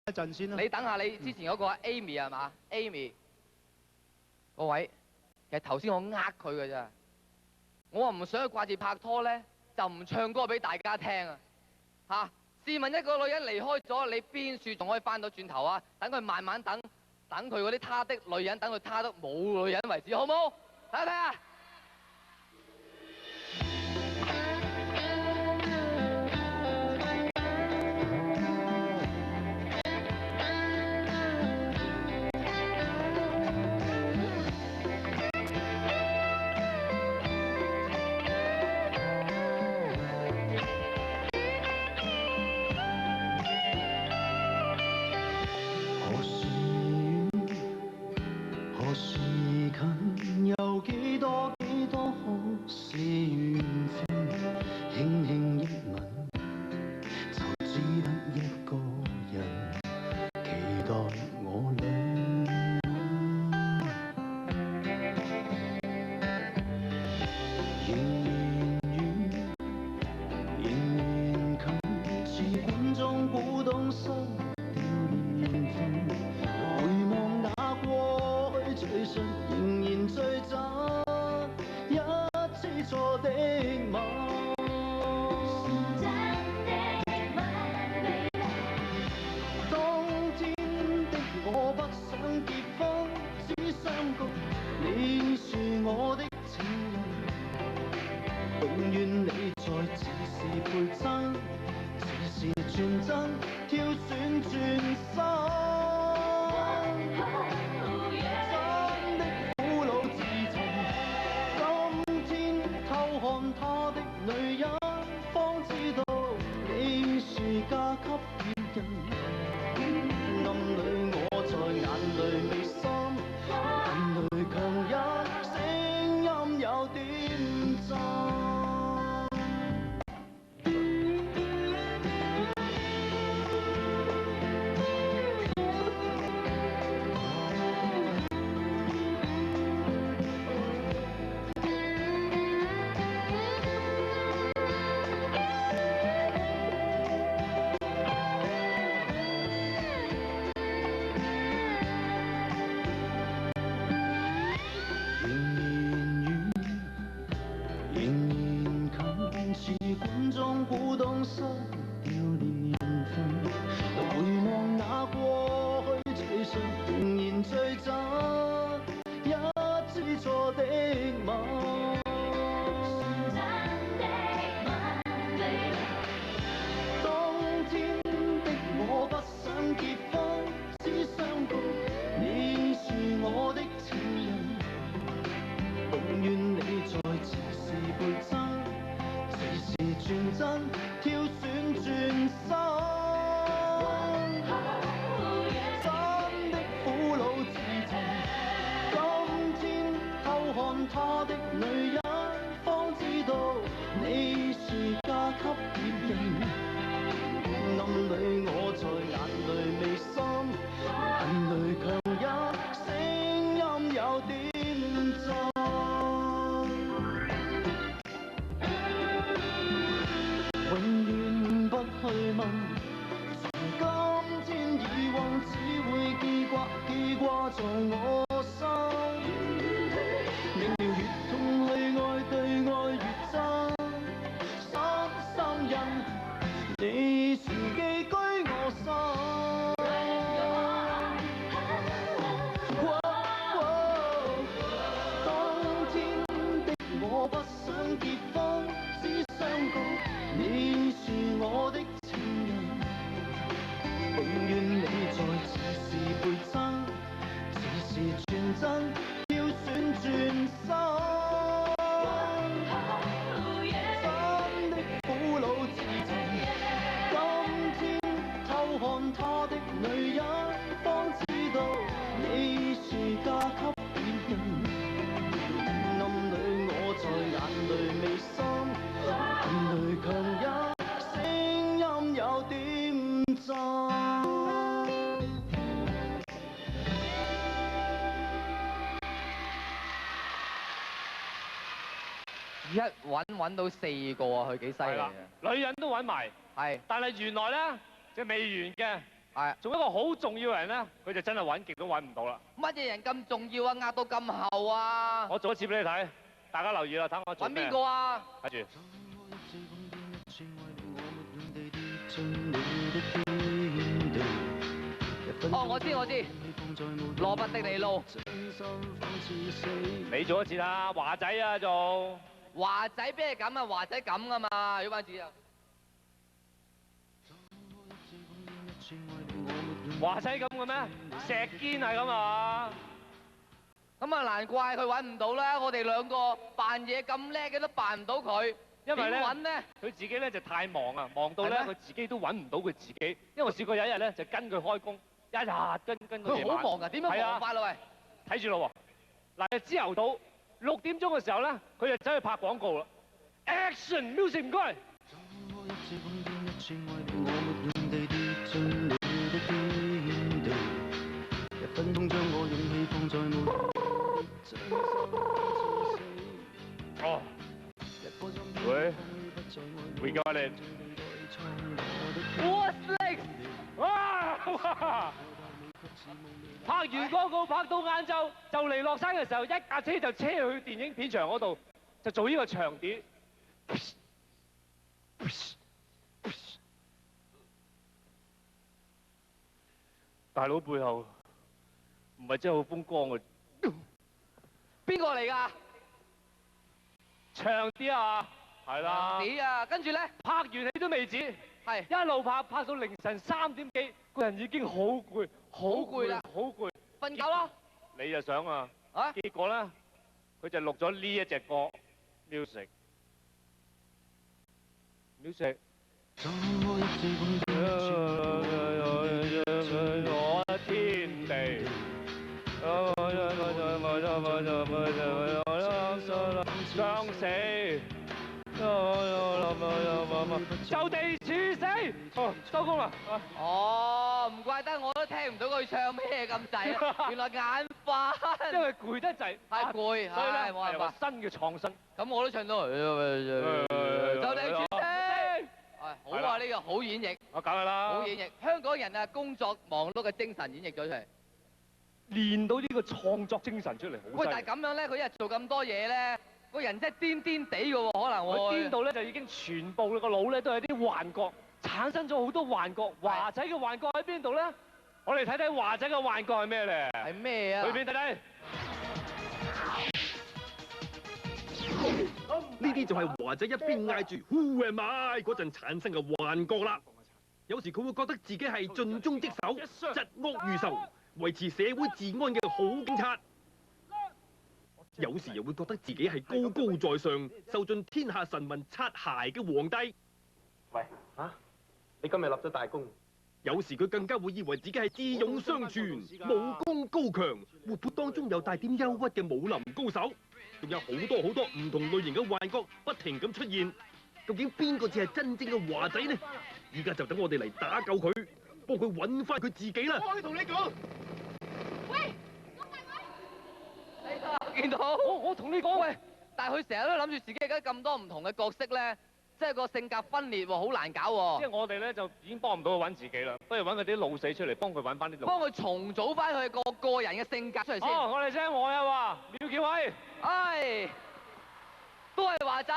一陣先啦。你等下你之前嗰個 Amy 係嘛？Amy 嗰位，其實頭先我呃佢㗎咋，我話唔想佢掛住拍拖咧，就唔唱歌俾大家聽啊！嚇，試問一個女人離開咗，你邊處仲可以翻到轉頭啊？等佢慢慢等，等佢嗰啲他的女人，等佢他得冇女人為止，好冇？睇下睇下。何時近，有幾多可是緣分，輕輕一吻，就只得一個人期待我倆。仍然遠，仍然近，似管中古董失掉年份，回望那過去隨信仍然醉酒，一次錯的吻。當天的我不想結婚，只相覺你是我的情人，永遠你在，似是倍增，似是全真，挑選轉身。看他的女人，方知道你是嫁給別人。暗裏我在眼淚未濕，眼淚強忍，聲音有點震。古董失掉年份，回望那過去隨信仍然醉酒，一次錯的吻。當天的我不想結婚，只相覺你是我的情人，永遠你在，似是倍增。全真挑選轉身，真的苦惱自尋。今天偷看他的女人，方知道你是嫁給別人。暗裏我在眼淚未濕，眼淚強忍，聲音有點震。永遠不去問，從今天以往只會記掛在我心。明明越痛去愛，對愛越真，深深印你是寄居我心。當天的我不想結婚，只相覺你是我的情人，永遠你在，似是倍增，似是全真，挑選轉身。真的苦惱自尋，今天偷看他的女人，方知道你是嫁給別人。暗裏我在眼淚未濕，眼淚強忍，聲音有點震。一揾到4個啊，佢幾犀利啊！女人都揾埋，係，但係原來咧就未完嘅。係。仲有一個好重要嘅人咧，佢就真係揾極都揾唔到啦。乜嘢人咁重要啊？壓到咁後啊！我做一次俾你睇，大家留意啦，睇我做咩。揾邊個啊？睇住。哦，我知。羅拔迪尼路。你做一次啦，華仔啊做。華仔邊係咁啊？華仔咁噶嘛，小班子啊！華仔咁嘅咩？石堅係咁啊！咁啊，難怪佢揾唔到啦！我哋兩個扮嘢咁叻嘅都扮唔到佢，因為咧，點揾咧？佢自己咧就太忙啊，忙到咧係咩佢自己都揾唔到佢自己。因為我試過有一日咧就跟佢開工，一日跟到夜晚。佢好忙㗎，點樣忙法啦喂？睇住咯喎，嗱朝頭早6點鐘嘅時候咧，佢就走去拍廣告啦。Action music 唔該。哦，喂，We got it。What's next？哇！拍完廣告拍到晏晝，就嚟落山嘅時候，一架車就車去電影片場嗰度，就做呢個長碟。大佬背後唔係真係好風光嘅，邊個嚟㗎？長啲啊，係啦。你啊，跟住咧，拍完戲都未止，係一路拍到凌晨3點幾，個人已經好攰，好攰啦，好攰，瞓覺咯。你就想啊，啊？結果咧，佢就錄咗呢一隻歌 music。我天地，將死，就地處死。哦，收工啦。哦，唔怪得我都聽唔到佢唱咩咁滯啊！原來眼瞓。因為攰得滯，太攰，所以咧唉冇辦法。新嘅創新。咁我都唱到，就地處死。好啊，呢個好演繹，我梗係啦。好演繹。香港人啊，工作忙碌嘅精神演繹咗出嚟。練到呢個創作精神出嚟，好喂，犀利。但係咁樣咧，佢一日做咁多嘢咧，個人真係癲癲地嘅喎，可能佢會。癲到咧就已經全部個腦咧都係啲幻覺，產生咗好多幻覺。華仔嘅幻覺喺邊度咧？我哋睇睇華仔嘅幻覺係咩咧？係咩啊？去邊睇睇？呢啲就係華仔一邊嗌住 Who am I 嗰陣產生嘅幻覺啦。有時佢會覺得自己係盡忠職守、疾惡如仇、維持社會治安嘅好警察；有時又會覺得自己係高高在上、受盡天下臣民擦鞋嘅皇帝。喂，你今日立咗大功。有時佢更加會以為自己係智勇雙全、武功高強、活潑當中又帶點憂鬱嘅武林高手。仲有好多唔同類型嘅幻覺不停咁出現，究竟邊個至係真正嘅華仔呢？依家就等我哋嚟打救佢，幫佢揾翻佢自己啦！我同你講，喂，我見到，我同你講，喂，但係佢成日都諗住自己而家咁多唔同嘅角色咧，即係個性格分裂喎，好難搞喎。即係我哋咧就已經幫唔到佢揾自己啦，不如揾佢啲老死出嚟，幫佢揾翻啲老。幫佢重組翻佢個人嘅性格出嚟先。哦，我哋聽我啊話，廖喬偉。唉，都係華仔。